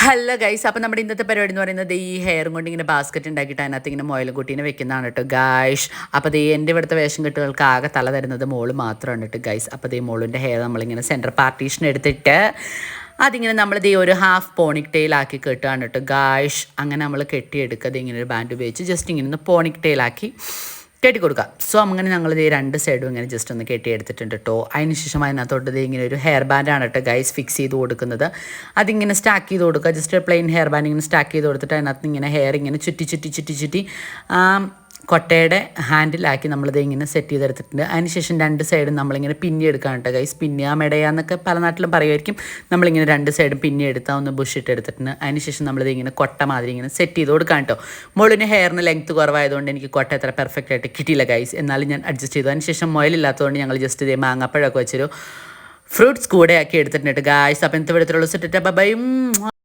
Hello guys, അപ്പോൾ നമ്മുടെ ഇന്നത്തെ പരിപാടി എന്ന് പറയുന്നത് ഈ ഹെയറും കൊണ്ട് ഇങ്ങനെ ബാസ്ക്കറ്റ് ഉണ്ടാക്കിയിട്ട് അതിനകത്ത് ഇങ്ങനെ മുയലും കുട്ടീനെ വെക്കുന്നതാണ് കേട്ടോ ഗൈസ്. അപ്പോൾ എൻ്റെ ഇവിടുത്തെ വേഷം കെട്ടുകൾക്ക് ആകെ തല തരുന്നത് മോള് മാത്രമാണ് കേട്ടോ ഗൈസ്. അപ്പോൾ മോളിൻ്റെ ഹെയർ നമ്മളിങ്ങനെ സെൻറ്റർ പാർട്ടീഷൻ എടുത്തിട്ട് അതിങ്ങനെ നമ്മളിത് ഒരു ഹാഫ് പോണിക് ടെയിലാക്കി കെട്ടുകയാണ് കേട്ടോ ഗൈസ്. അങ്ങനെ നമ്മൾ കെട്ടിയെടുക്കുക. ഇങ്ങനെ ഒരു ബാൻഡ് ഉപയോഗിച്ച് ജസ്റ്റ് ഇങ്ങനെ ഒന്ന് പോണിക് ടെയിലാക്കി കെട്ടി കൊടുക്കുക. സോ അങ്ങനെ ഞങ്ങൾ രണ്ട് സൈഡും ഇങ്ങനെ ജസ്റ്റ് ഒന്ന് കെട്ടിയെടുത്തിട്ടുണ്ട് കേട്ടോ. അതിന് ശേഷം അതിനകത്തോട്ട് ഇങ്ങനെ ഒരു ഹെയർ ബാൻഡാണ് കേട്ടോ ഗൈസ് ഫിക്സ് ചെയ്ത് കൊടുക്കുന്നത്. അതിങ്ങനെ സ്റ്റാക്ക് ചെയ്ത് കൊടുക്കുക. ജസ്റ്റ് പ്ലെയിൻ ഹെയർ ബാൻഡ് ഇങ്ങനെ സ്റ്റാക്ക് ചെയ്ത് കൊടുത്തിട്ട് അതിനകത്ത് ഇങ്ങനെ ഹെയർ ഇങ്ങനെ ചുറ്റി കൊട്ടയുടെ ഹാൻഡിലാക്കി നമ്മളിത് ഇങ്ങനെ സെറ്റ് ചെയ്തെടുത്തിട്ടുണ്ട്. അതിനുശേഷം രണ്ട് സൈഡും നമ്മളിങ്ങനെ പിന്നി എടുക്കാൻ കേട്ടോ ഗൈസ്. പിന്നുക മെടയാന്നൊക്കെ പല നാട്ടിലും പറയുമായിരിക്കും. നമ്മളിങ്ങനെ രണ്ട് സൈഡും പിന്നി എടുത്താൽ ഒന്ന് ബുഷ് ഇട്ട് എടുത്തിട്ടുണ്ട്. അതിനുശേഷം നമ്മളിത് ഇങ്ങനെ കൊട്ട മാതിരി ഇങ്ങനെ സെറ്റ് ചെയ്ത് കൊടുക്കാൻ കേട്ടോ. മോളിന് ഹെയറിന് ലെങ്ത്ത് കുറവായതുകൊണ്ട് എനിക്ക് കൊട്ട അത്ര പെർഫെക്റ്റ് ആയിട്ട് കിട്ടിയില്ല ഗൈസ്. എന്നാലും ഞാൻ അഡ്ജസ്റ്റ് ചെയ്തു. അതിനുശേഷം മുയലില്ലാത്തതുകൊണ്ട് ഞങ്ങൾ ജസ്റ്റ് ഇതേ മാങ്ങാപ്പഴമൊക്കെ വെച്ചൊരു ഫ്രൂട്ട്സ് കൂടെ ആക്കി എടുത്തിട്ടുണ്ട് ഗൈസ്. അപ്പോൾ ഇന്നത്തെ വിധത്തിലുള്ള സെറ്റ് ബൈ.